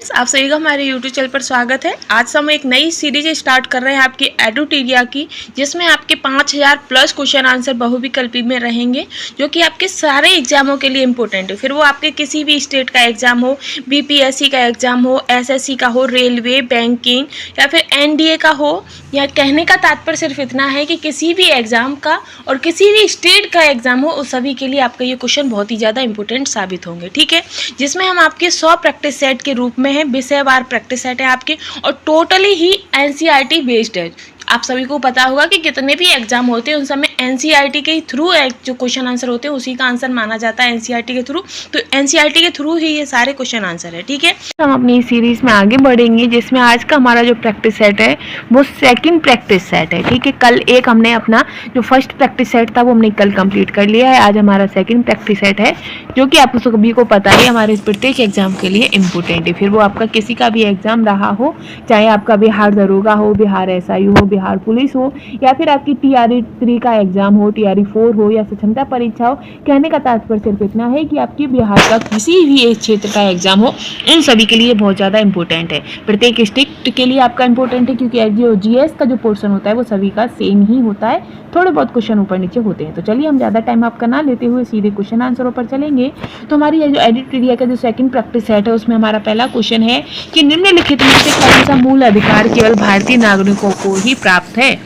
Friends, आप सभी का हमारे यूट्यूब चैनल पर स्वागत है। आज हम एक नई सीरीज स्टार्ट कर रहे हैं आपकी एडुटीरिया की, जिसमें आपके 5000 प्लस क्वेश्चन आंसर बहुविकल्पी में रहेंगे, जो कि आपके सारे एग्जामों के लिए इंपॉर्टेंट है। फिर वो आपके किसी भी स्टेट का एग्जाम हो, बीपीएससी का एग्जाम हो, एसएससी का हो, रेलवे, बैंकिंग या फिर एनडीए का हो। या कहने का तात्पर्य सिर्फ इतना है कि किसी भी एग्जाम का और किसी भी स्टेट का एग्जाम हो, उस सभी के लिए आपका ये क्वेश्चन बहुत ही ज़्यादा इंपॉर्टेंट साबित होंगे। ठीक है, जिसमें हम आपके 100 प्रैक्टिस सेट के रूप में है, विषयवार प्रैक्टिस सेट है आपके, और टोटली ही एनसीईआरटी बेस्ड है। आप सभी को पता होगा कि कितने भी एग्जाम होते हैं उन सब में एनसीईआरटी के थ्रू जो क्वेश्चन आंसर होते हैं उसी का आंसर माना जाता है एनसीईआरटी के थ्रू। तो एनसीईआरटी के थ्रू ही ये सारे क्वेश्चन आंसर है। ठीक है, हम अपनी सीरीज में आगे बढ़ेंगे, जिसमें आज का हमारा जो प्रैक्टिस सेट है वो सेकंड प्रैक्टिस सेट है। ठीक है, कल एक हमने अपना जो फर्स्ट प्रैक्टिस सेट था वो हमने कल कंप्लीट कर लिया है। आज हमारा सेकंड प्रैक्टिस सेट है, जो कि आप सभी को पता है हमारे प्रत्येक एग्जाम के लिए इम्पोर्टेंट है। फिर वो आपका किसी का भी एग्जाम रहा हो, चाहे आपका बिहार दरोगा हो, बिहार एसआई हो, बिहार पुलिस हो, या फिर आपकी टीआरई 3 का एग्जाम हो, टीआरई 4 हो, या सक्षमता परीक्षा हो। कहने का तात्पर्य सिर्फ इतना है कि आपकी बिहार का किसी भी एक क्षेत्र का एग्जाम हो, इन सभी के लिए बहुत ज़्यादा इंपॉर्टेंट है। प्रत्येक स्टेट के लिए आपका इंपॉर्टेंट है, क्योंकि जो जीएस का जो पोर्शन होता है वो सभी का सेम ही होता है, थोड़े बहुत क्वेश्चन ऊपर नीचे होते हैं। तो चलिए हम ज़्यादा टाइम आपका ना लेते हुए सीधे क्वेश्चन आंसरों पर चलेंगे। तो हमारी ये जो एडिटोरिया का जो सेकंड प्रैक्टिस सेट है, उसमें हमारा पहला क्वेश्चन है कि निम्नलिखित में से कौन सा मूल अधिकार केवल भारतीय नागरिकों को ही प्राप्त है।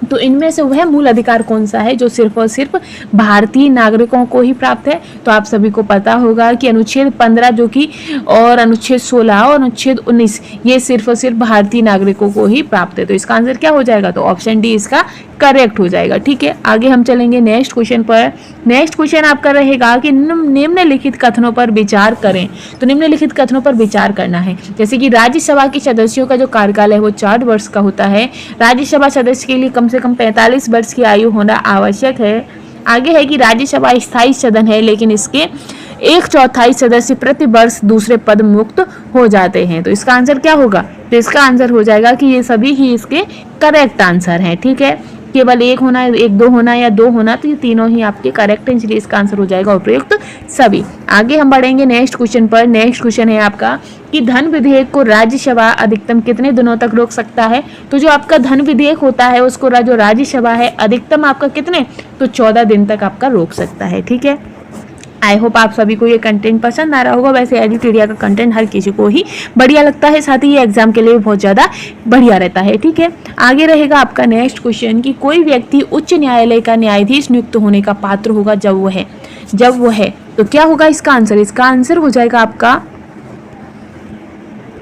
तो इनमें से वह मूल अधिकार कौन सा है जो सिर्फ और सिर्फ भारतीय नागरिकों को ही प्राप्त है। तो आप सभी को पता होगा कि अनुच्छेद 15 जो कि और अनुच्छेद 16 और अनुच्छेद 19 ये सिर्फ और सिर्फ भारतीय नागरिकों को ही प्राप्त है। तो इसका आंसर क्या हो जाएगा? तो ऑप्शन डी इसका करेक्ट हो जाएगा। ठीक है, आगे हम चलेंगे नेक्स्ट क्वेश्चन पर। नेक्स्ट क्वेश्चन आपका रहेगा कि निम्नलिखित कथनों पर विचार करें। तो निम्नलिखित कथनों पर विचार करना है, जैसे कि राज्यसभा के सदस्यों का जो कार्यकाल है वो 4 वर्ष का होता है। राज्यसभा सदस्य के लिए कम से कम 45 वर्ष की आयु होना आवश्यक है। आगे है कि राज्यसभा स्थायी सदन है, लेकिन इसके 1/4 सदस्य प्रति वर्ष दूसरे पद मुक्त हो जाते हैं। तो इसका आंसर क्या होगा? तो इसका आंसर हो जाएगा कि ये सभी ही इसके करेक्ट आंसर हैं। ठीक है, केवल एक होना, एक दो होना या दो होना, तो ये तीनों ही आपके करेक्ट हैं, इसलिए इसका आंसर हो जाएगा उपयुक्त सभी। आगे हम बढ़ेंगे नेक्स्ट क्वेश्चन पर। नेक्स्ट क्वेश्चन है आपका कि धन विधेयक को राज्यसभा अधिकतम कितने दिनों तक रोक सकता है। तो जो आपका धन विधेयक होता है उसको जो राज्यसभा है अधिकतम आपका कितने, तो 14 दिन तक आपका रोक सकता है। ठीक है, आई होप आप सभी को ये कंटेंट पसंद आ रहा होगा। वैसे एडिटोरिया का कंटेंट हर किसी को ही बढ़िया लगता है, साथ ही ये एग्जाम के लिए भी बहुत ज़्यादा बढ़िया रहता है। ठीक है, आगे रहेगा आपका नेक्स्ट क्वेश्चन कि कोई व्यक्ति उच्च न्यायालय का न्यायाधीश नियुक्त होने का पात्र होगा जब वो है। तो क्या होगा इसका आंसर? इसका आंसर हो जाएगा आपका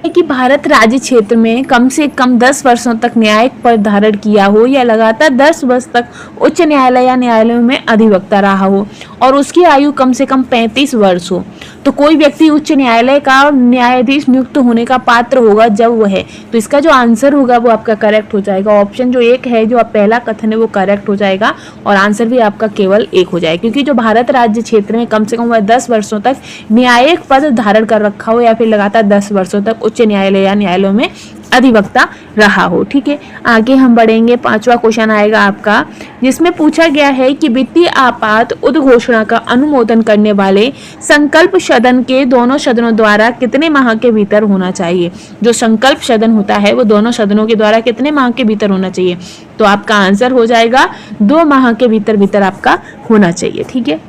कि भारत राज्य क्षेत्र में कम से कम 10 वर्षों तक न्यायिक पद धारण किया हो, या लगातार 10 वर्ष तक उच्च न्यायालय या न्यायालयों में अधिवक्ता रहा हो, और उसकी आयु कम से कम 35 वर्ष हो। तो कोई व्यक्ति उच्च न्यायालय का न्यायाधीश नियुक्त होने का पात्र होगा जब वह है। तो इसका जो आंसर होगा वो आपका करेक्ट हो जाएगा। ऑप्शन जो एक है, जो पहला कथन है, वो करेक्ट हो जाएगा, और आंसर भी आपका केवल एक हो जाएगा, क्योंकि जो भारत राज्य क्षेत्र में कम से कम वह 10 वर्षों तक न्यायिक पद धारण कर रखा हो, या फिर लगातार 10 वर्षों तक उच्च न्यायालय या न्यायालयों में अधिवक्ता रहा हो। ठीक है, आगे हम बढ़ेंगे। 5वां क्वेश्चन आएगा आपका, जिसमें पूछा गया है कि वित्तीय आपात उद्घोषणा का अनुमोदन करने वाले संकल्प सदन के दोनों सदनों द्वारा कितने माह के भीतर होना चाहिए। जो संकल्प सदन होता है वो दोनों सदनों के द्वारा कितने माह के भीतर होना चाहिए। तो आपका आंसर हो जाएगा 2 माह के भीतर आपका होना चाहिए। ठीक है,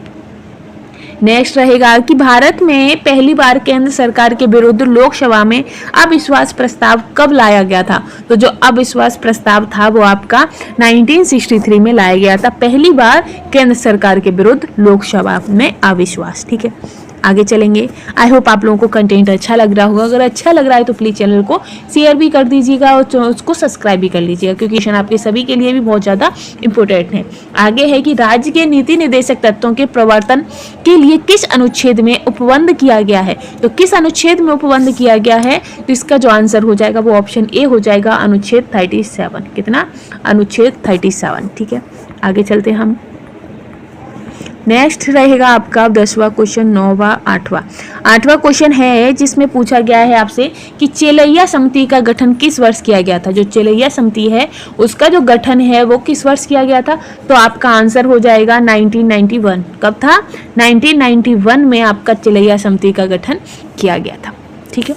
नेक्स्ट रहेगा कि भारत में पहली बार केंद्र सरकार के विरुद्ध लोकसभा में अविश्वास प्रस्ताव कब लाया गया था। तो जो अविश्वास प्रस्ताव था वो आपका 1963 में लाया गया था, पहली बार केंद्र सरकार के विरुद्ध लोकसभा में अविश्वास। ठीक है, आगे चलेंगे। आई होप आप लोगों को कंटेंट अच्छा लग रहा होगा। अगर अच्छा लग रहा है तो प्लीज़ चैनल को शेयर भी कर दीजिएगा और उसको सब्सक्राइब भी कर लीजिएगा, क्योंकि क्वेश्चन आपके सभी के लिए भी बहुत ज़्यादा इंपॉर्टेंट है। आगे है कि राज्य के नीति निर्देशक तत्वों के प्रवर्तन के लिए किस अनुच्छेद में उपबंध किया गया है। तो किस अनुच्छेद में उपबंध किया गया है? तो इसका जो आंसर हो जाएगा वो ऑप्शन ए हो जाएगा, अनुच्छेद 37। कितना? अनुच्छेद 37। ठीक है, आगे चलते हैं हम। नेक्स्ट रहेगा आपका 10वां क्वेश्चन, 9वां, 8वां। 8वां क्वेश्चन है जिसमें पूछा गया है आपसे कि चेलैया समिति का गठन किस वर्ष किया गया था। जो चेलैया समिति है उसका जो गठन है वो किस वर्ष किया गया था। तो आपका आंसर हो जाएगा 1991। कब था? 1991 में आपका चेलैया समिति का गठन किया गया था। ठीक है,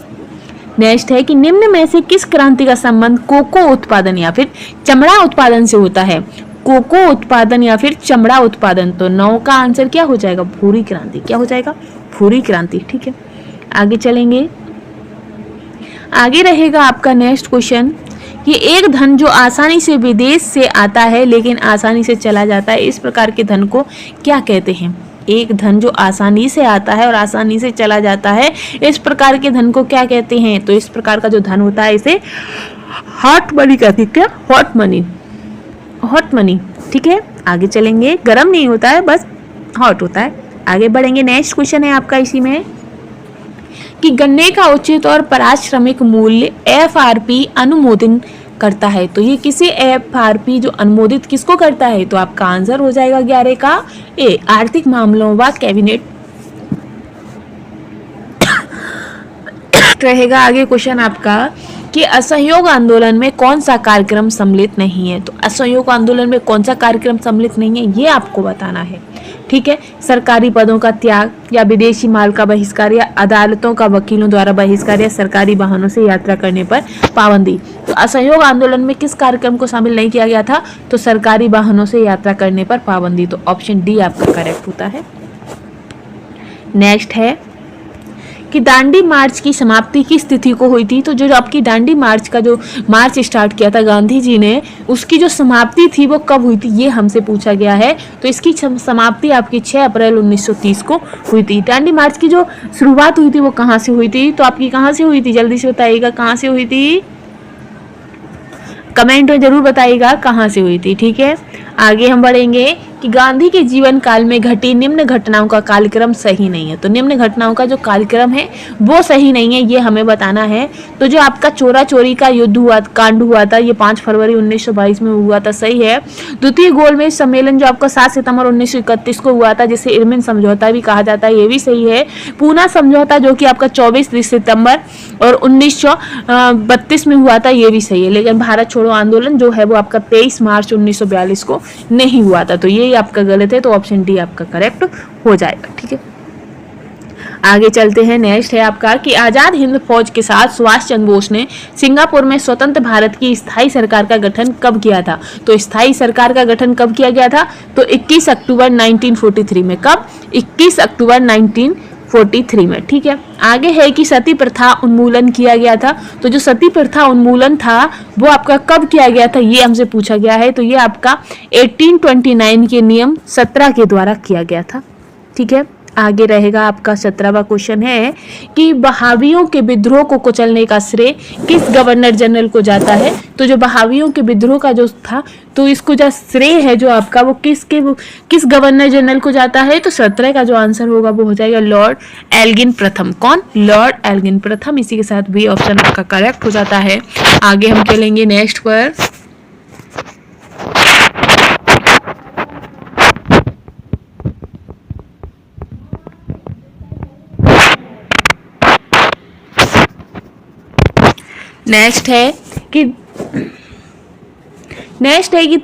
नेक्स्ट है कि निम्न में से किस क्रांति का संबंध कोको उत्पादन या फिर चमड़ा उत्पादन से होता है? कोको उत्पादन या फिर चमड़ा उत्पादन। तो 9 का आंसर क्या हो जाएगा? भूरी क्रांति। क्या हो जाएगा? भूरी क्रांति। ठीक है, आगे चलेंगे। आगे रहेगा आपका नेक्स्ट क्वेश्चन कि एक धन जो आसानी से विदेश से आता है लेकिन आसानी से चला जाता है, इस प्रकार के धन को क्या कहते हैं? एक धन जो आसानी से आता है और आसानी से चला जाता है, इस प्रकार के धन को क्या कहते हैं? तो इस प्रकार का जो धन होता है इसे हॉट मनी कहते हैं। क्या? Hot money. Hot money. ठीक है, आगे चलेंगे। गर्म नहीं होता है, बस हॉट होता है। आगे बढ़ेंगे। नेक्स्ट क्वेश्चन है आपका इसी में कि गन्ने का उचित और पारिश्रमिक मूल्य FRP अनुमोदन करता है। तो ये किसी FRP जो अनुमोदित किसको करता है? तो आपका आंसर हो जाएगा 11 का ए, आर्थिक मामलों व कैबिनेट रहेगा। आगे क्वेश्चन आपका कि असहयोग आंदोलन में कौन सा कार्यक्रम सम्मिलित नहीं है? तो असहयोग आंदोलन में कौन सा कार्यक्रम सम्मिलित नहीं है, ये आपको बताना है। ठीक है, सरकारी पदों का त्याग या विदेशी माल का बहिष्कार या अदालतों का वकीलों द्वारा बहिष्कार या सरकारी वाहनों से यात्रा करने पर पाबंदी। तो असहयोग आंदोलन में किस कार्यक्रम को शामिल नहीं किया गया था? तो सरकारी वाहनों से यात्रा करने पर पाबंदी। तो ऑप्शन डी आपका करेक्ट होता है। नेक्स्ट है कि दांडी मार्च की समाप्ति किस तिथि को हुई थी? तो जो आपकी दांडी मार्च का जो मार्च स्टार्ट किया था गांधी जी ने, उसकी जो समाप्ति थी वो कब हुई थी, ये हमसे पूछा गया है। तो इसकी समाप्ति आपकी 6 अप्रैल 1930 को हुई थी। दांडी मार्च की जो शुरुआत हुई थी वो कहाँ से हुई थी? तो आपकी कहाँ से हुई थी? जल्दी से बताइएगा, कहाँ से हुई थी? कमेंट में जरूर बताइएगा कहाँ से हुई थी। ठीक है, आगे हम बढ़ेंगे कि गांधी के जीवन काल में घटी निम्न घटनाओं का कालक्रम सही नहीं है। तो निम्न घटनाओं का जो कालक्रम है वो सही नहीं है, ये हमें बताना है। तो जो आपका चोरा चोरी का युद्ध हुआ, कांड हुआ था, ये 5 फरवरी 1922 में हुआ था, सही है। द्वितीय गोलमेज सम्मेलन जो आपका 7 सितंबर 1931 को हुआ था, जिसे इरविन समझौता भी कहा जाता है, ये भी सही है। पूना समझौता जो कि आपका 24 सितंबर और 1932 में हुआ था, ये भी सही है। लेकिन भारत छोड़ो आंदोलन जो है वो आपका 23 मार्च 1942 को नहीं हुआ था। तो ये आपका गलत है, तो ऑप्शन डी आपका करेक्ट हो जाएगा। ठीक है, आगे चलते हैं। नेक्स्ट है आपका कि आजाद हिंद फौज के साथ सुभाष चंद्र बोस ने सिंगापुर में स्वतंत्र भारत की स्थायी सरकार का गठन कब किया था? तो स्थायी सरकार का गठन कब किया गया था? तो 21 अक्टूबर 1943 में। कब? 21 अक्टूबर 1943 में। ठीक है, आगे है कि सती प्रथा उन्मूलन किया गया था। तो जो सती प्रथा उन्मूलन था वो आपका कब किया गया था, ये हमसे पूछा गया है। तो ये आपका 1829 के नियम 17 के द्वारा किया गया था। ठीक है, आगे रहेगा आपका 17वां क्वेश्चन है कि बहावियों के विद्रोह को कुचलने का श्रेय किस गवर्नर जनरल को जाता है? तो जो बहावियों के विद्रोह का जो था, तो इसको जो श्रेय है जो आपका वो किस गवर्नर जनरल को जाता है? तो 17 का जो आंसर होगा वो हो जाएगा लॉर्ड एल्गिन प्रथम। कौन? लॉर्ड एल्गिन प्रथम। इसी के साथ बी ऑप्शन आपका करेक्ट हो जाता है। आगे हम चलेंगे नेक्स्ट पर। नेक्स्ट है कि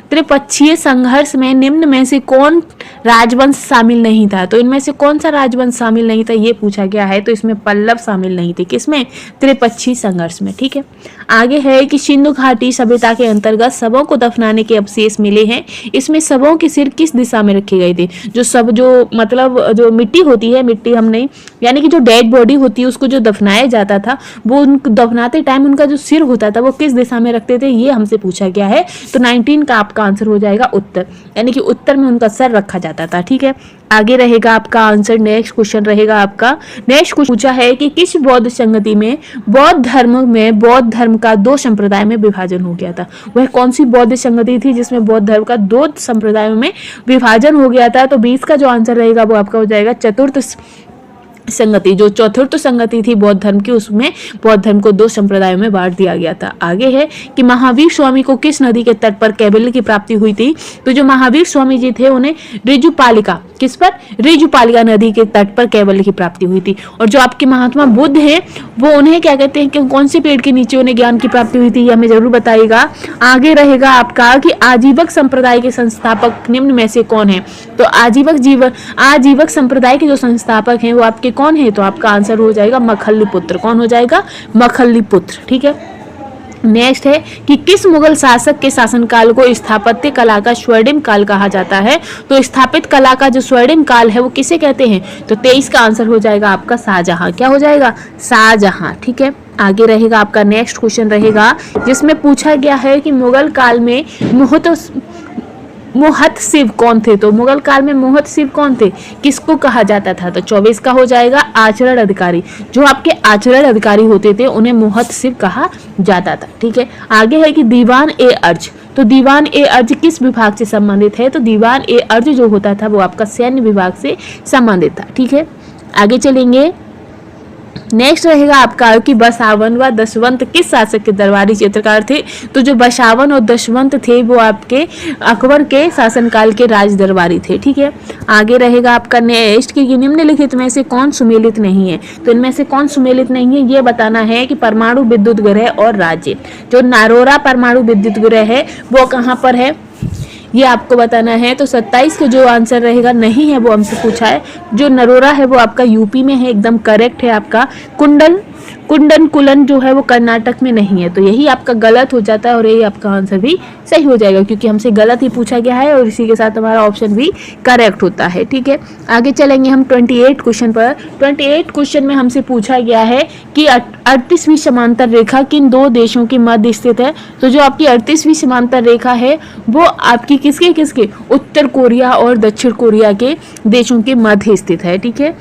त्रिपक्षीय संघर्ष में निम्न में से कौन राजवंश शामिल नहीं था? तो इनमें से कौन सा राजवंश शामिल नहीं था, ये पूछा गया है। तो इसमें पल्लव शामिल नहीं थे। किसमें? त्रिपक्षीय संघर्ष में। ठीक है, आगे है कि सिंधु घाटी सभ्यता के अंतर्गत शवों को दफनाने के अवशेष मिले हैं। इसमें शवों के सिर किस दिशा में रखे गए थे? जो मिट्टी होती है, मिट्टी हम नहीं, यानी कि जो डेड बॉडी होती है उसको जो दफनाया जाता था, वो दफनाते टाइम उनका जो सिर होता था वो किस दिशा में रखते थे, ये हमसे पूछा गया है। तो 19 का आपका आंसर हो जाएगा उत्तर, यानी कि उत्तर में उनका सर रखा जाता था। ठीक है, आगे रहेगा आपका आंसर। नेक्स्ट क्वेश्चन रहेगा आपका। नेक्स्ट क्वेश्चन पूछा है कि किस बौद्ध संगति में बौद्ध धर्म का 2 संप्रदाय में विभाजन हो गया था? वह कौन सी बौद्ध संगति थी जिसमें बौद्ध धर्म का 2 संप्रदायों में विभाजन हो गया था? तो 20 का जो आंसर रहेगा वो आपका हो जाएगा चतुर्थ संगति। जो चतुर्थ संगति थी बौद्ध धर्म की, उसमें बौद्ध धर्म को 2 संप्रदायों में बांट दिया गया था। आगे है कि महावीर स्वामी को किस नदी के तट पर कैवल्य की प्राप्ति हुई थी? तो जो महावीर स्वामी जी थे उन्हें ऋजुपालिका, किस पर? ऋजुपालिका नदी के तट पर कैवल्य की प्राप्ति हुई थी। और जो आपके महात्मा बुद्ध है वो उन्हें क्या कहते हैं, कि कौन से पेड़ के नीचे उन्हें ज्ञान की प्राप्ति हुई थी, ये हमें जरूर बताइएगा। आगे रहेगा आपका कि आजीवक संप्रदाय के संस्थापक निम्न में से कौन है? तो आजीवक संप्रदाय के जो संस्थापक हैं वो आपके कौन है, तो आपका आंसर हो जाएगा मखल्लीपुत्र। कौन हो जाएगा, मखल्लीपुत्र। ठीक है। नेक्स्ट है कि किस मुगल शासक के शासनकाल को स्थापत्य कला का स्वर्णिम काल कहा जाता है, तो स्थापित कला का जो स्वर्णिम काल है वो किसे कहते हैं, तो 23 का आंसर हो जाएगा आपका शाहजहां। क्या हो जाएगा, शाहजहां। ठीक है। आगे रहेगा आपका नेक्स्ट क्वेश्चन रहेगा जिसमें पूछा गया है कि मुगल काल में मुहतसिब कौन थे, तो मुगल काल में मुहतसिब कौन थे, किसको कहा जाता था, तो 24 का हो जाएगा आचरण अधिकारी। जो आपके आचरण अधिकारी होते थे उन्हें मुहतसिब कहा जाता था। ठीक है। आगे है कि दीवान ए अर्ज, तो दीवान ए अर्ज किस विभाग से संबंधित है, तो दीवान ए अर्ज जो होता था वो आपका सैन्य विभाग से संबंधित था। ठीक है। आगे चलेंगे। नेक्स्ट रहेगा आपका कि बसावन व दशवंत किस शासक के दरबारी चित्रकार थे, तो जो बसावन और दशवंत थे वो आपके अकबर के शासनकाल के राज दरबारी थे। ठीक है। आगे रहेगा आपका नेक्स्ट कि निम्नलिखित में से कौन सुमेलित नहीं है, तो इनमें से कौन सुमेलित नहीं है ये बताना है कि परमाणु विद्युत गृह और राज्य। जो नारोरा परमाणु विद्युत गृह है वो कहाँ पर है, ये आपको बताना है। तो 27 का जो आंसर रहेगा नहीं है वो हमसे पूछा है। जो नरोरा है वो आपका यूपी में है, एकदम करेक्ट है आपका। कुंडन जो है वो कर्नाटक में नहीं है, तो यही आपका गलत हो जाता है और यही आपका आंसर भी सही हो जाएगा क्योंकि हमसे गलत ही पूछा गया है और इसी के साथ हमारा ऑप्शन भी करेक्ट होता है। ठीक है। आगे चलेंगे हम 28 क्वेश्चन पर। 28 क्वेश्चन में हमसे पूछा गया है कि 38वीं समांतर रेखा किन दो देशों के मध्य स्थित है, तो जो आपकी 38वीं समांतर रेखा है वो आपकी किसके उत्तर कोरिया और दक्षिण कोरिया के देशों के मध्य स्थित है। ठीक है।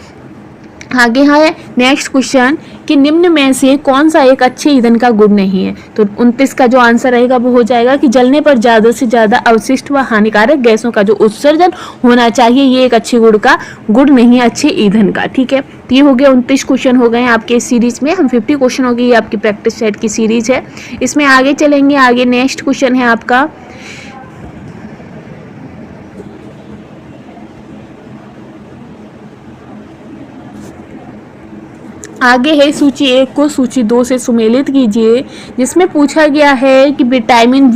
आगे है नेक्स्ट क्वेश्चन कि निम्न में से कौन सा एक अच्छे ईंधन का गुण नहीं है, तो 29 का जो आंसर रहेगा वो हो जाएगा कि जलने पर ज्यादा से ज्यादा अवशिष्ट व हानिकारक गैसों का जो उत्सर्जन होना चाहिए ये एक अच्छे गुण नहीं है अच्छे ईंधन का। ठीक है। तो ये हो गया 29 क्वेश्चन हो गए हैं आपके इस सीरीज में। हम 50 क्वेश्चन हो गए, ये आपकी प्रैक्टिस सेट की सीरीज है। इसमें आगे चलेंगे। आगे नेक्स्ट क्वेश्चन है आपका आगे है सूची 1 को सूची 2 से सुमेलित कीजिए, जिसमें पूछा गया है कि विटामिन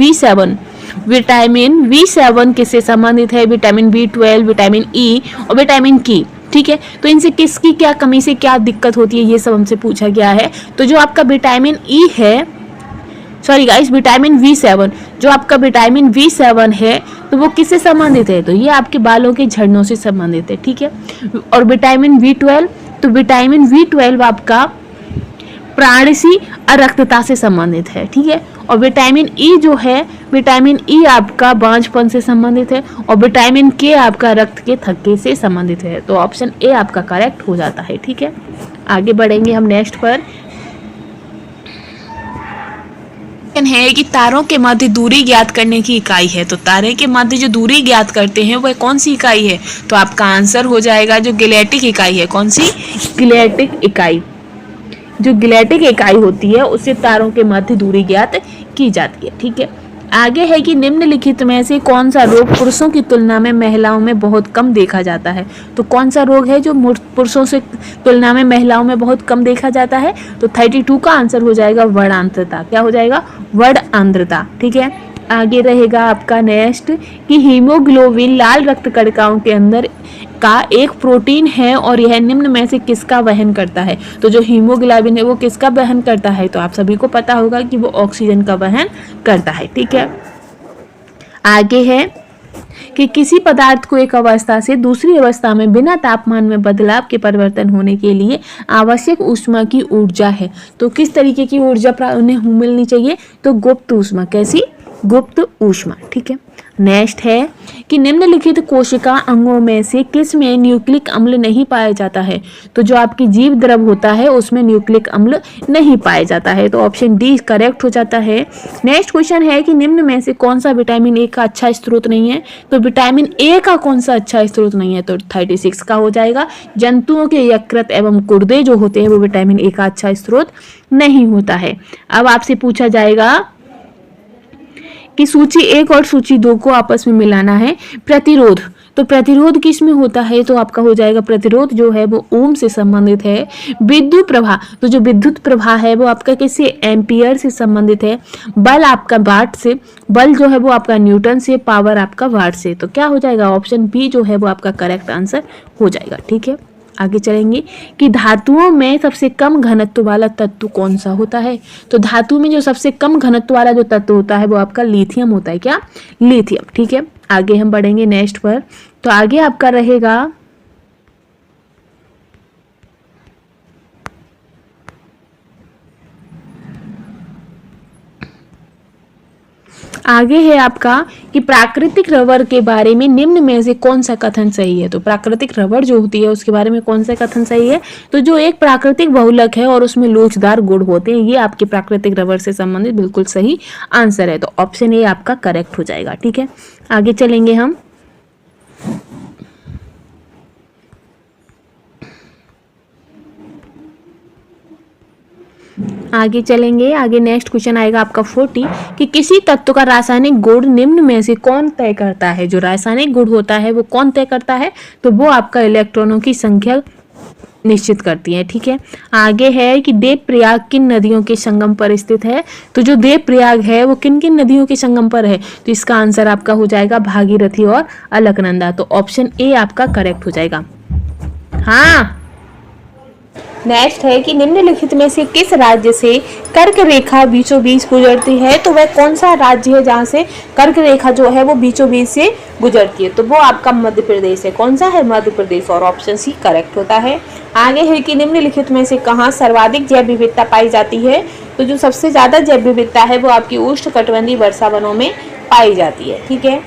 B7 किससे संबंधित है, विटामिन B12, विटामिन E और विटामिन की। ठीक है। तो इनसे किसकी क्या कमी से क्या दिक्कत होती है ये सब हमसे पूछा गया है। तो जो आपका विटामिन E है, सॉरी गाइस, विटामिन B7, जो आपका विटामिन B7 है तो वो किससे संबंधित है, तो ये आपके बालों के झड़नों से संबंधित है। ठीक है। और विटामिन B12, तो विटामिन B12 आपका प्राणसी अरक्तता से संबंधित है। ठीक है। और विटामिन E जो है, विटामिन E आपका बांझपन से संबंधित है और विटामिन K आपका रक्त के थक्के से संबंधित है। तो ऑप्शन ए आपका करेक्ट हो जाता है। ठीक है। आगे बढ़ेंगे हम नेक्स्ट पर। है कि तारों के मध्य दूरी ज्ञात करने की इकाई है, तो तारे के मध्य जो दूरी ज्ञात करते हैं वह कौन सी इकाई है, तो आपका आंसर हो जाएगा जो गिलेटिक इकाई है। कौन सी, गिलेटिक इकाई। जो गिलेटिक इकाई होती है उससे तारों के मध्य दूरी ज्ञात की जाती है। ठीक है। आगे है कि निम्नलिखित में से कौन सा रोग पुरुषों की तुलना में महिलाओं में बहुत कम देखा जाता है, तो कौन सा रोग है जो पुरुषों से तुलना में महिलाओं में बहुत कम देखा जाता है, तो 32 का आंसर हो जाएगा वर्णांत्रता। क्या हो जाएगा, वर्णांत्रता। ठीक है। आगे रहेगा आपका नेक्स्ट कि हीमोग्लोबिन लाल रक्त कणिकाओं के अंदर का एक प्रोटीन है और यह निम्न में से किसका वहन करता है, तो जो हीमोग्लोबिन है वो किसका वहन करता है, तो आप सभी को पता होगा कि वो ऑक्सीजन का वहन करता है। ठीक है। आगे है कि किसी पदार्थ को एक अवस्था से दूसरी अवस्था में बिना तापमान में बदलाव के परिवर्तन होने के लिए आवश्यक ऊष्मा की ऊर्जा है, तो किस तरीके की ऊर्जा उन्हें मिलनी चाहिए, तो गुप्त ऊष्मा। कैसी, गुप्त ऊष्मा। ठीक है। नेक्स्ट है कि निम्नलिखित कोशिका अंगों में से किस में न्यूक्लिक अम्ल नहीं पाया जाता है, तो जो आपकी जीव द्रव होता है उसमें न्यूक्लिक अम्ल नहीं पाया जाता है, तो ऑप्शन डी करेक्ट हो जाता है। नेक्स्ट क्वेश्चन है कि निम्न में से कौन सा विटामिन ए का अच्छा स्रोत नहीं है, तो विटामिन ए का कौन सा अच्छा स्रोत नहीं है, तो 36 का हो जाएगा। जंतुओं के यकृत एवं गुर्दे जो होते हैं वो विटामिन ए का अच्छा स्रोत नहीं होता है। अब आपसे पूछा जाएगा कि सूची 1 और सूची 2 को आपस में मिलाना है। प्रतिरोध, तो प्रतिरोध किस में होता है, तो आपका हो जाएगा प्रतिरोध जो है वो ओम से संबंधित है। विद्युत प्रवाह, तो जो विद्युत प्रवाह है वो आपका किससे, एम्पियर से संबंधित है। बल आपका वाट से, बल जो है वो आपका न्यूटन से, पावर आपका वाट से, तो क्या हो जाएगा, ऑप्शन बी जो है वो आपका करेक्ट आंसर हो जाएगा। ठीक है। आगे चलेंगे कि धातुओं में सबसे कम घनत्व वाला तत्व कौन सा होता है। तो धातु में जो सबसे कम घनत्व वाला जो तत्व होता है वो आपका लिथियम होता है। क्या? लिथियम। ठीक है, आगे हम बढ़ेंगे नेक्स्ट पर। तो आगे आपका रहेगा आगे है आपका कि प्राकृतिक रबर के बारे में निम्न में से कौन सा कथन सही है। तो प्राकृतिक रबर जो होती है उसके बारे में कौन सा कथन सही है। तो जो एक प्राकृतिक बहुलक है और उसमें लोचदार गुण होते हैं, ये आपके प्राकृतिक रबर से संबंधित बिल्कुल सही आंसर है। तो ऑप्शन ए आपका करेक्ट हो जाएगा। ठीक है, आगे चलेंगे हम। आगे चलेंगे, आगे नेक्स्ट क्वेश्चन आएगा आपका 40 कि किसी तत्व का रासायनिक गुण निम्न में से कौन तय करता है। जो रासायनिक गुण होता है वो कौन तय करता है। तो वो आपका इलेक्ट्रॉनों की संख्या निश्चित करती है। ठीक है, आगे है कि देव प्रयाग किन नदियों के संगम पर स्थित है। तो जो देव प्रयाग है वो किन किन नदियों के संगम पर है। तो इसका आंसर आपका हो जाएगा भागीरथी और अलकनंदा। तो ऑप्शन ए आपका करेक्ट हो जाएगा। हाँ, नेक्स्ट है कि निम्नलिखित में से किस राज्य से कर्क रेखा बीचों बीच गुजरती है। तो वह कौन सा राज्य है जहाँ से कर्क रेखा जो है वो बीचों बीच से गुजरती है। तो वो आपका मध्य प्रदेश है। कौन सा है? मध्य प्रदेश। और ऑप्शन सी करेक्ट होता है। आगे है कि निम्नलिखित में से कहाँ सर्वाधिक जैव विविधता पाई जाती है। तो जो सबसे ज्यादा जैव विविधता है वो आपकी उष्णकटिबंधीय वर्षा वनों में पाई जाती है। ठीक है,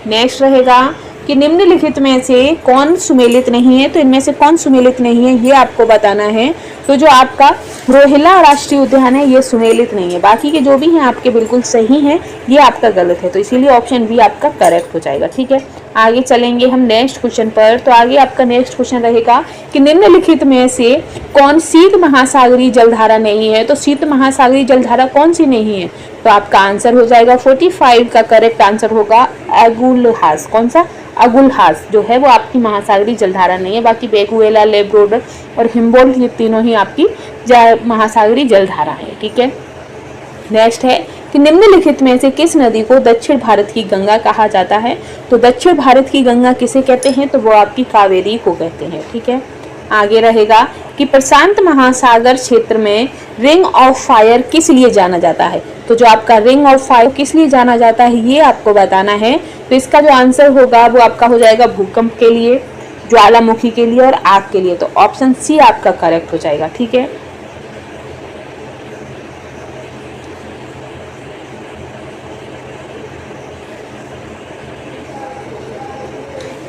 नेक्स्ट रहेगा कि निम्नलिखित में से कौन सुमेलित नहीं है। तो इनमें से कौन सुमेलित नहीं है ये आपको बताना है। तो जो आपका रोहिला राष्ट्रीय उद्यान है ये सुमेलित नहीं है। बाकी के जो भी हैं आपके बिल्कुल सही हैं, ये आपका गलत है। तो इसीलिए ऑप्शन बी आपका करेक्ट हो जाएगा। ठीक है, आगे चलेंगे हम नेक्स्ट क्वेश्चन पर। तो आगे आपका नेक्स्ट क्वेश्चन रहेगा कि निम्नलिखित में से कौन शीत महासागरीय जलधारा नहीं है। तो शीत महासागरीय जलधारा कौन सी नहीं है। तो आपका आंसर हो जाएगा 45 का करेक्ट आंसर होगा अगुलहास। कौन सा? अगुलहास जो है वो आपकी महासागरीय जलधारा नहीं है। बाकी बेगुएला, लेब्रोडर और हिम्बोल्ट ये तीनों ही आपकी महासागरीय जलधारा है। ठीक है, नेक्स्ट है कि निम्नलिखित में से किस नदी को दक्षिण भारत की गंगा कहा जाता है। तो दक्षिण भारत की गंगा किसे कहते हैं। तो वो आपकी कावेरी को कहते हैं। ठीक है, आगे रहेगा कि प्रशांत महासागर क्षेत्र में रिंग ऑफ फायर किस लिए जाना जाता है। तो जो आपका रिंग ऑफ फायर किस लिए जाना जाता है ये आपको बताना है। तो इसका जो आंसर होगा वो आपका हो जाएगा भूकंप के लिए, ज्वालामुखी के लिए और आग के लिए। तो ऑप्शन सी आपका करेक्ट हो जाएगा। ठीक है,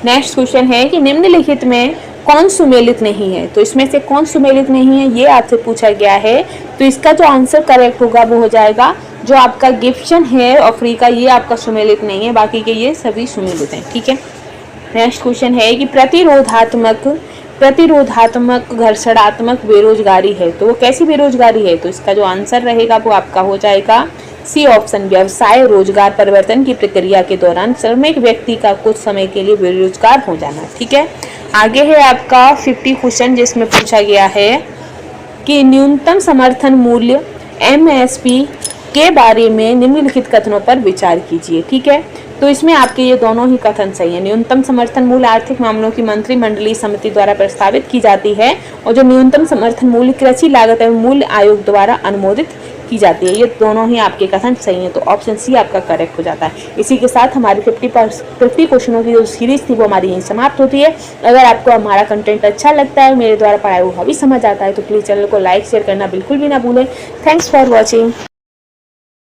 नेक्स्ट क्वेश्चन है कि निम्नलिखित में कौन सुमेलित नहीं है। तो इसमें से कौन सुमेलित नहीं है ये आपसे पूछा गया है। तो इसका जो आंसर करेक्ट होगा वो हो जाएगा जो आपका गिब्सन है अफ्रीका, ये आपका सुमेलित नहीं है। बाकी के ये सभी सुमेलित हैं। ठीक है, नेक्स्ट क्वेश्चन है कि प्रतिरोधात्मक घर्षणात्मक बेरोजगारी है। तो वो कैसी बेरोजगारी है। तो इसका जो आंसर रहेगा वो आपका हो जाएगा सी ऑप्शन, व्यवसाय रोजगार परिवर्तन की प्रक्रिया के दौरान श्रमिक व्यक्ति का कुछ समय के लिए बेरोजगार हो जाना। ठीक है, आगे है आपका 50 क्वेश्चन जिसमें पूछा गया है कि न्यूनतम समर्थन मूल्य MSP के बारे में निम्नलिखित कथनों पर विचार कीजिए। ठीक है, तो इसमें आपके ये दोनों ही कथन सही है। न्यूनतम समर्थन मूल्य आर्थिक मामलों की मंत्रिमंडलीय समिति द्वारा प्रस्तावित की जाती है और जो न्यूनतम समर्थन मूल्य कृषि लागत एवं मूल्य आयोग द्वारा अनुमोदित की जाती है। ये दोनों ही आपके कथन सही हैं। तो ऑप्शन सी आपका करेक्ट हो जाता है। इसी के साथ हमारी 50 क्वेश्चनों की जो सीरीज थी वो हमारी यहीं समाप्त होती है। अगर आपको हमारा कंटेंट अच्छा लगता है, मेरे द्वारा पढ़ाया हुआ भी समझ आता है, तो प्लीज़ चैनल को लाइक शेयर करना बिल्कुल भी ना भूलें। Thanks for watching.